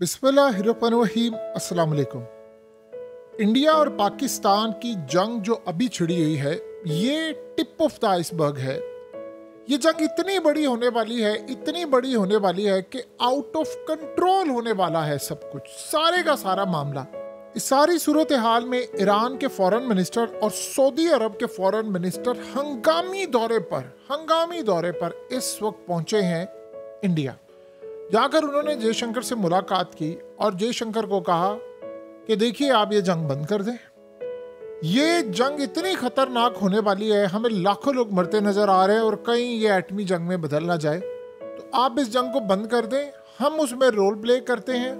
बिस्मिल्लाहिर्रहमानिर्रहीम। अस्सलाम वालेकुम। इंडिया और पाकिस्तान की जंग जो अभी छिड़ी हुई है, ये टिप ऑफ द आइसबर्ग है। ये जंग इतनी बड़ी होने वाली है, इतनी बड़ी होने वाली है कि आउट ऑफ कंट्रोल होने वाला है सब कुछ, सारे का सारा मामला। इस सारी सूरत हाल में ईरान के फॉरेन मिनिस्टर और सऊदी अरब के फॉरेन मिनिस्टर हंगामी दौरे पर इस वक्त पहुंचे हैं इंडिया। जाकर उन्होंने जयशंकर से मुलाकात की और जयशंकर को कहा कि देखिए, आप ये जंग बंद कर दें। ये जंग इतनी खतरनाक होने वाली है, हमें लाखों लोग मरते नजर आ रहे हैं और कहीं ये एटमी जंग में बदल ना जाए, तो आप इस जंग को बंद कर दें। हम उसमें रोल प्ले करते हैं,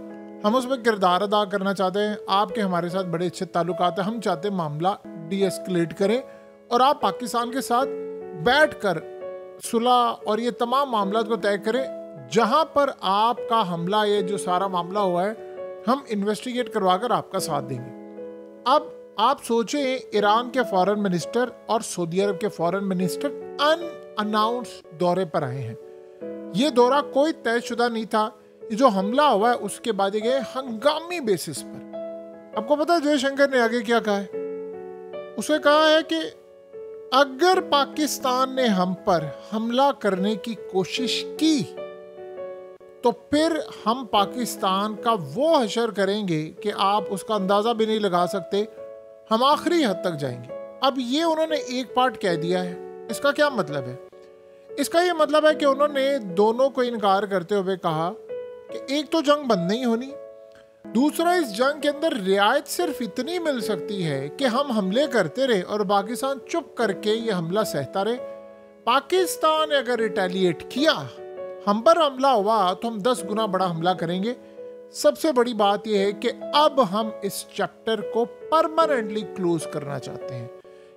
हम उसमें किरदार अदा करना चाहते हैं। आपके हमारे साथ बड़े अच्छे ताल्लुकात हैं, हम चाहते हैं मामला डी एस्केलेट करें और आप पाकिस्तान के साथ बैठकर सुलह और ये तमाम मामला को तय करें। जहां पर आपका हमला, ये जो सारा मामला हुआ है, हम इन्वेस्टिगेट करवाकर आपका साथ देंगे। अब आप सोचें, ईरान के फॉरेन मिनिस्टर और सऊदी अरब के फॉरेन मिनिस्टर अनअनाउंस्ड दौरे पर आए हैं। ये दौरा कोई तयशुदा नहीं था। ये जो हमला हुआ है उसके बाद ये गए हंगामी बेसिस पर। आपको पता है जयशंकर ने आगे क्या कहा है? उसे कहा है कि अगर पाकिस्तान ने हम पर हमला करने की कोशिश की तो फिर हम पाकिस्तान का वो हशर करेंगे कि आप उसका अंदाजा भी नहीं लगा सकते। हम आखिरी हद तक जाएंगे। अब ये उन्होंने एक पार्ट कह दिया है। इसका क्या मतलब है? इसका ये मतलब है कि उन्होंने दोनों को इनकार करते हुए कहा कि एक तो जंग बंद नहीं होनी, दूसरा इस जंग के अंदर रियायत सिर्फ इतनी मिल सकती है कि हम हमले करते रहे और पाकिस्तान चुप करके ये हमला सहता रहे। पाकिस्तान ने अगर रिटेलिएट किया, हम पर हमला हुआ, तो हम 10 गुना बड़ा हमला करेंगे। सबसे बड़ी बात यह है कि अब हम इस चैप्टर को परमानेंटली क्लोज करना चाहते हैं।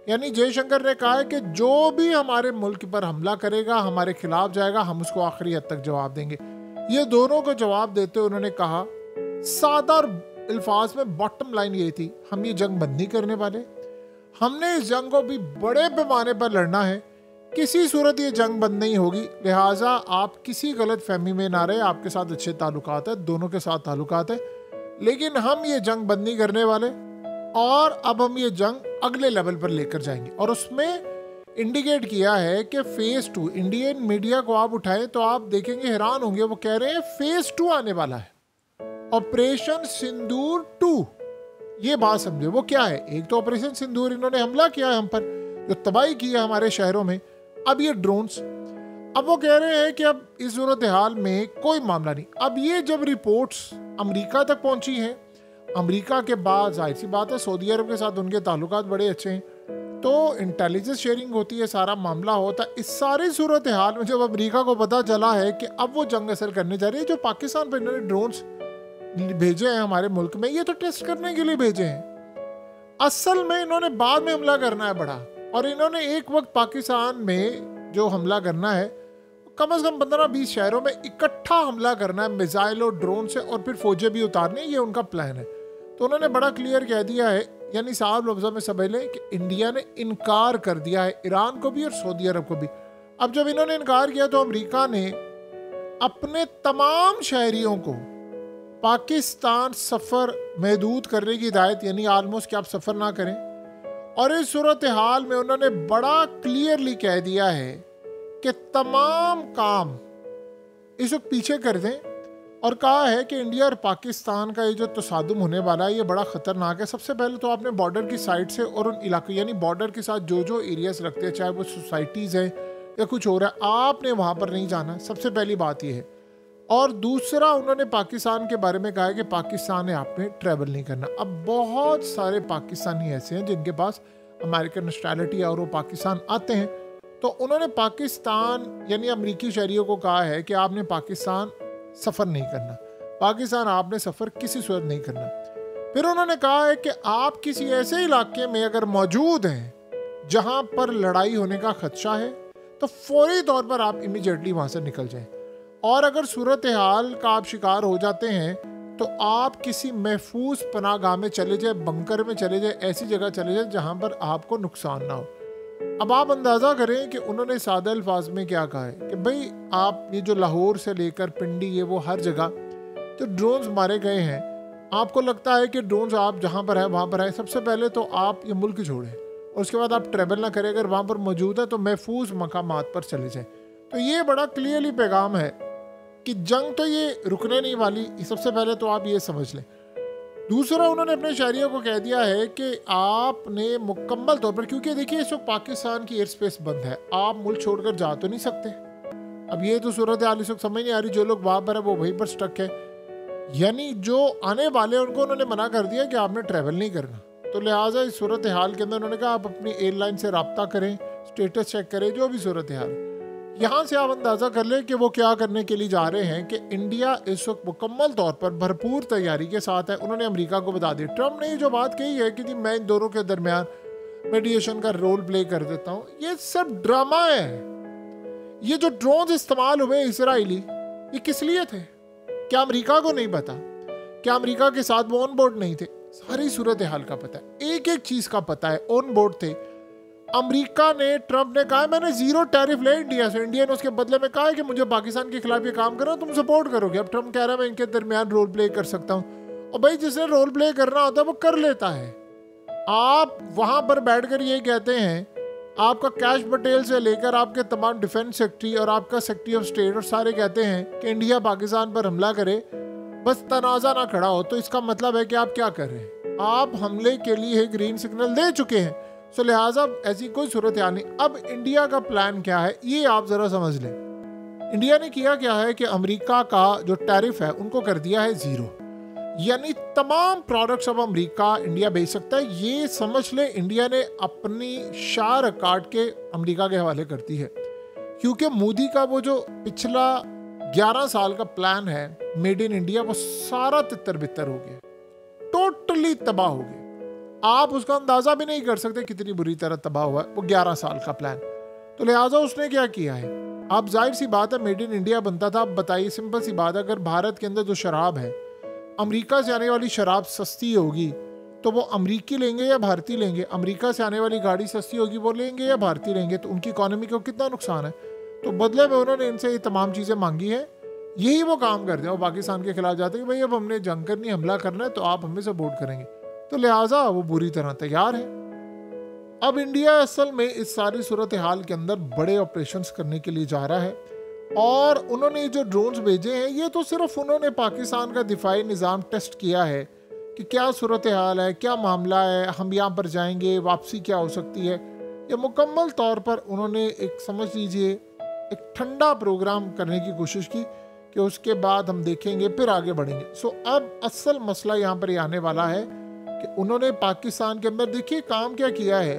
यानी जयशंकर ने कहा है कि जो भी हमारे मुल्क पर हमला करेगा, हमारे खिलाफ जाएगा, हम उसको आखिरी हद तक जवाब देंगे। ये दोनों को जवाब देते हुए उन्होंने कहा, सादा अल्फाज में बॉटम लाइन ये थी, हम ये जंग बंद नहीं करने वाले। हमने इस जंग को भी बड़े पैमाने पर लड़ना है। किसी सूरत ये जंग बंद नहीं होगी, लिहाजा आप किसी गलत फहमी में ना रहे। आपके साथ अच्छे ताल्लुकात है, दोनों के साथ ताल्लुकात है, लेकिन हम ये जंग बंद नहीं करने वाले और अब हम ये जंग अगले लेवल पर लेकर जाएंगे। और उसमें इंडिकेट किया है कि फेज 2, इंडियन मीडिया को आप उठाएं तो आप देखेंगे, हैरान होंगे, वो कह रहे हैं फेज 2 आने वाला है, ऑपरेशन सिंदूर 2। ये बात समझे, वो क्या है? एक तो ऑपरेशन सिंदूर, इन्होंने हमला किया है हम पर, जो तबाही की है हमारे शहरों में। अब ये ड्रोन्स, अब वो कह रहे हैं कि अब इस सूरत हाल में कोई मामला नहीं। अब ये जब रिपोर्ट्स अमेरिका तक पहुंची हैं, अमेरिका के बाद जाहिर सी बात है सऊदी अरब के साथ उनके ताल्लुकात बड़े अच्छे हैं, तो इंटेलिजेंस शेयरिंग होती है, सारा मामला होता है। इस सारी सूरत हाल में जब अमेरिका को पता चला है कि अब वो जंग असर करने जा रही है, जो पाकिस्तान पर इन्होंने ड्रोन्स भेजे हैं हमारे मुल्क में, ये तो टेस्ट करने के लिए भेजे हैं। असल में इन्होंने बाद में हमला करना है बड़ा, और इन्होंने एक वक्त पाकिस्तान में जो हमला करना है, कम से कम 15-20 शहरों में इकट्ठा हमला करना है मिसाइल और ड्रोन से, और फिर फौजें भी उतारने, ये उनका प्लान है। तो उन्होंने बड़ा क्लियर कह दिया है, यानी साफ लफ्ज़ों में समझ लें कि इंडिया ने इनकार कर दिया है, ईरान को भी और सऊदी अरब को भी। अब जब इन्होंने इनकार किया तो अमेरिका ने अपने तमाम शहरियों को पाकिस्तान सफ़र महदूद करने की हिदायत, यानी आलमोस्ट कि आप सफ़र ना करें। और इस सूरत हाल में उन्होंने बड़ा क्लियरली कह दिया है कि तमाम काम इस वक्त पीछे कर दें, और कहा है कि इंडिया और पाकिस्तान का ये जो तसादुम होने वाला है, ये बड़ा ख़तरनाक है। सबसे पहले तो आपने बॉर्डर की साइड से और उन इलाकों, यानी बॉर्डर के साथ जो जो एरियाज रखते हैं, चाहे वो सोसाइटीज़ हैं या कुछ हो रहा है, आपने वहाँ पर नहीं जाना। सबसे पहली बात ये है। और दूसरा, उन्होंने पाकिस्तान के बारे में कहा है कि पाकिस्तान ने आपने ट्रैवल नहीं करना। अब बहुत सारे पाकिस्तानी ऐसे हैं जिनके पास अमेरिकन नेशनैलिटी है और वो पाकिस्तान आते हैं, तो उन्होंने पाकिस्तान यानी अमेरिकी शहरियों को कहा है कि आपने पाकिस्तान सफ़र नहीं करना, पाकिस्तान आपने सफ़र किसी सूरत नहीं करना। फिर उन्होंने कहा है कि आप किसी ऐसे इलाके में अगर मौजूद हैं जहाँ पर लड़ाई होने का खदशा है, तो फौरी तौर पर आप इमीडिएटली वहाँ से निकल जाएं। और अगर सूरत हाल का आप शिकार हो जाते हैं तो आप किसी महफूज पनाहगाह में चले जाए, बंकर में चले जाए, ऐसी जगह चले जाए जहाँ पर आपको नुकसान ना हो। अब आप अंदाज़ा करें कि उन्होंने सादा अल्फाज में क्या कहा है कि भाई आप ये जो लाहौर से लेकर पिंडी, ये वो हर जगह जो ड्रोन्स मारे गए हैं, आपको लगता है कि ड्रोन्स आप जहाँ पर है वहाँ पर है, सबसे पहले तो आप ये मुल्क छोड़ें और उसके बाद आप ट्रेवल ना करें। अगर वहाँ पर मौजूद है तो महफूज मकामात पर चले जाएं। तो ये बड़ा क्लियरली पैगाम है कि जंग तो ये रुकने नहीं वाली, सबसे पहले तो आप ये समझ लें। दूसरा, उन्होंने अपने शहरियों को कह दिया है कि आपने मुकम्मल तौर पर, क्योंकि देखिए इस वक्त पाकिस्तान की एयर स्पेस बंद है, आप मुल्क छोड़कर जा तो नहीं सकते। अब ये तो सूरत हाल इस वक्त समझ नहीं आ रही, जो लोग वहाँ पर है वो वहीं पर स्टक है, यानी जो आने वाले उनको उन्होंने मना कर दिया कि आपने ट्रैवल नहीं करना। तो लिहाजा इस सूरत हाल के अंदर उन्होंने कहा आप अपनी एयरलाइन से रब्ता करें, स्टेटस चेक करें, जो भी सूरत हाल। यहाँ से आप अंदाज़ा कर लें कि वो क्या करने के लिए जा रहे हैं कि इंडिया इस वक्त मुकम्मल तौर पर भरपूर तैयारी के साथ है। उन्होंने अमेरिका को बता दिया, ट्रम्प ने जो बात कही है कि जी मैं इन दोनों के दरमियान मीडिएशन का रोल प्ले कर देता हूँ, ये सब ड्रामा है। ये जो ड्रोन इस्तेमाल हुए इसराइली, ये किस लिए थे? क्या अमेरिका को नहीं पता? क्या अमेरिका के साथ वो ऑन बोर्ड नहीं थे? सारी सूरत हाल का पता है, एक एक चीज़ का पता है, ऑन बोर्ड थे। अमेरिका ने, ट्रम्प ने कहा मैंने जीरो टैरिफ ले इंडिया से, इंडिया ने उसके बदले में कहा है कि मुझे पाकिस्तान के खिलाफ ये काम करना, तुम सपोर्ट करोगे। अब ट्रम्प कह रहा है मैं इनके दरमियान रोल प्ले कर सकता हूँ, और भाई जिसने रोल प्ले करना होता है वो कर लेता है। आप वहाँ पर बैठकर ये कहते हैं, आपका कैश पटेल से लेकर आपके तमाम डिफेंस सेक्रेटरी और आपका सेक्रेटरी ऑफ स्टेट और सारे कहते हैं कि इंडिया पाकिस्तान पर हमला करे, बस तनाज़ा ना खड़ा हो। तो इसका मतलब है कि आप क्या कर रहे हैं? आप हमले के लिए ग्रीन सिग्नल दे चुके हैं। सो लिहाजा ऐसी कोई सूरत हाल नहीं। अब इंडिया का प्लान क्या है ये आप ज़रा समझ लें। इंडिया ने किया क्या है कि अमेरिका का जो टैरिफ है उनको कर दिया है ज़ीरो, यानी तमाम प्रोडक्ट्स अब अमेरिका इंडिया बेच सकता है। ये समझ ले इंडिया ने अपनी शार काट के अमेरिका के हवाले कर दी है, क्योंकि मोदी का वो जो पिछला 11 साल का प्लान है मेड इन इंडिया, वो सारा तितर बितर हो गया, टोटली तबाह हो गया। आप उसका अंदाजा भी नहीं कर सकते कितनी बुरी तरह तबाह हुआ है वो 11 साल का प्लान। तो लिहाजा उसने क्या किया है, आप जाहिर सी बात है मेड इन इंडिया बनता था। अब बताइए, सिंपल सी बात है, अगर भारत के अंदर जो शराब है, अमेरिका से आने वाली शराब सस्ती होगी तो वो अमेरिकी लेंगे या भारतीय लेंगे? अमेरिका से आने वाली गाड़ी सस्ती होगी, वो लेंगे या भारतीय लेंगे? तो उनकी इकोनॉमी को कितना नुकसान है। तो बदले में उन्होंने इनसे ये तमाम चीज़ें मांगी है, यही वो काम करते हैं। वो पाकिस्तान के खिलाफ जाते हैं कि भाई अब हमने जंग करनी, हमला करना है, तो आप हमें सपोर्ट करेंगे। तो लिहाजा वो बुरी तरह तैयार है। अब इंडिया असल में इस सारी सूरत हाल के अंदर बड़े ऑपरेशंस करने के लिए जा रहा है, और उन्होंने जो ड्रोन्स भेजे हैं ये तो सिर्फ उन्होंने पाकिस्तान का दिफाई निज़ाम टेस्ट किया है कि क्या सूरत हाल है, क्या मामला है, हम यहाँ पर जाएंगे, वापसी क्या हो सकती है। ये मुकम्मल तौर पर उन्होंने एक, समझ लीजिए, एक ठंडा प्रोग्राम करने की कोशिश की कि उसके बाद हम देखेंगे फिर आगे बढ़ेंगे। सो अब असल मसला यहाँ पर ये आने वाला है कि उन्होंने पाकिस्तान के अंदर देखिए काम क्या किया है।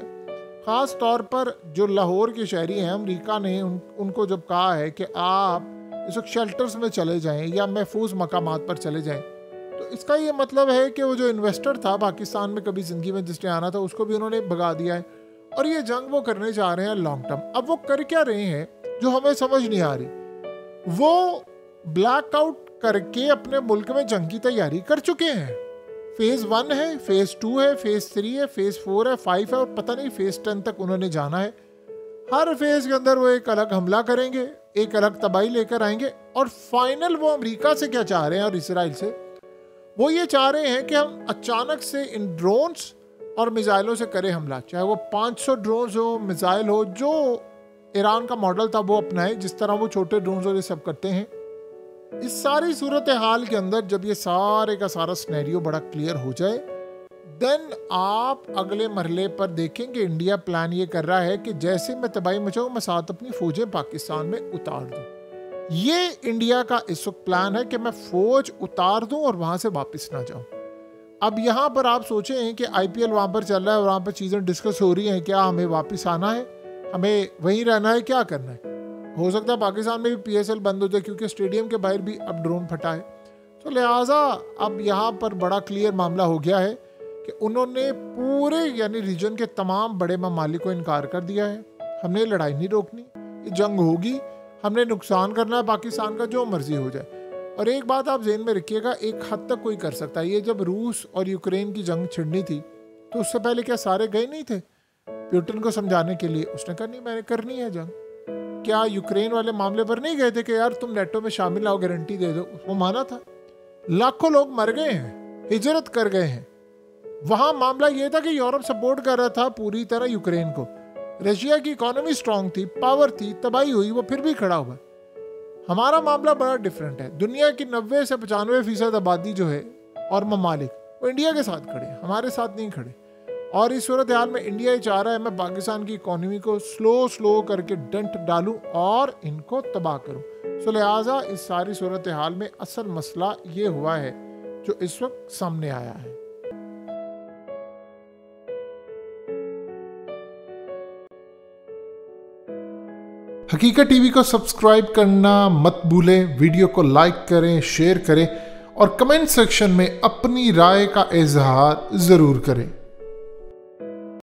ख़ास तौर पर जो लाहौर के शहरी हैं, अमेरिका ने उनको जब कहा है कि आप इस वक्त शेल्टर्स में चले जाएं या महफूज मकामात पर चले जाएं, तो इसका ये मतलब है कि वो जो इन्वेस्टर था पाकिस्तान में कभी ज़िंदगी में जिसने आना था, उसको भी उन्होंने भगा दिया है। और ये जंग वो करने जा रहे हैं लॉन्ग टर्म। अब वो कर क्या रहे हैं जो हमें समझ नहीं आ रही। वो ब्लैकआउट करके अपने मुल्क में जंग की तैयारी कर चुके हैं। फेज़ 1 है, फेज़ 2 है, फेज़ 3 है, फेज़ 4 है, 5 है, और पता नहीं फेज़ 10 तक उन्होंने जाना है। हर फेज़ के अंदर वो एक अलग हमला करेंगे, एक अलग तबाही लेकर आएंगे। और फाइनल वो अमेरिका से क्या चाह रहे हैं और इसराइल से, वो ये चाह रहे हैं कि हम अचानक से इन ड्रोन्स और मिसाइलों से करें हमला, चाहे वो 500 ड्रोन्स हो, मिसाइल हो, जो ईरान का मॉडल था वो अपनाए, जिस तरह वो छोटे ड्रोन्स और ये सब करते हैं। इस सारी सूरत हाल के अंदर जब ये सारे का सारा सिनेरियो बड़ा क्लियर हो जाए, देन आप अगले मरहले पर देखेंगे इंडिया प्लान ये कर रहा है कि जैसे मैं तबाही मचाऊं, मैं साथ अपनी फौजें पाकिस्तान में उतार दूं। ये इंडिया का इस वक्त प्लान है कि मैं फौज उतार दूं और वहां से वापस ना जाऊं। अब यहाँ पर आप सोचें कि IPL वहाँ पर चल रहा है और वहाँ पर चीज़ें डिस्कस हो रही हैं, क्या हमें वापस आना है, हमें वहीं रहना है, क्या करना है। हो सकता है पाकिस्तान में भी PSL बंद हो जाए, क्योंकि स्टेडियम के बाहर भी अब ड्रोन फटा है। तो लिहाजा अब यहाँ पर बड़ा क्लियर मामला हो गया है कि उन्होंने पूरे यानी रीजन के तमाम बड़े ममालिक को इनकार कर दिया है। हमने लड़ाई नहीं रोकनी, ये जंग होगी, हमने नुकसान करना है पाकिस्तान का, जो मर्जी हो जाए। और एक बात आप ज़हन में रखिएगा, एक हद तक कोई कर सकता है। ये जब रूस और यूक्रेन की जंग छिड़नी थी तो उससे पहले क्या सारे गए नहीं थे पुतिन को समझाने के लिए? उसने कहा नहीं मैंने करनी है जंग। क्या यूक्रेन वाले मामले पर नहीं गए थे कि यार तुम नेटो में शामिल आओ, गारंटी दे दो? वो माना था। लाखों लोग मर गए हैं, हिजरत कर गए हैं। वहां मामला यह था कि यूरोप सपोर्ट कर रहा था पूरी तरह यूक्रेन को। रशिया की इकोनॉमी स्ट्रांग थी, पावर थी, तबाही हुई, वो फिर भी खड़ा हुआ। हमारा मामला बड़ा डिफरेंट है। दुनिया की 90 से 95% आबादी जो है और ममालिक, वो इंडिया के साथ खड़े, हमारे साथ नहीं खड़े। और इस सूरत हाल में इंडिया ही चाह रहा है मैं पाकिस्तान की इकोनॉमी को स्लो करके डंट डालूं और इनको तबाह करूं। सो लिहाजा इस सारी सूरत हाल में असल मसला ये हुआ है जो इस वक्त सामने आया है। हकीकत टीवी को सब्सक्राइब करना मत भूलें, वीडियो को लाइक करें, शेयर करें और कमेंट सेक्शन में अपनी राय का इजहार ज़रूर करें।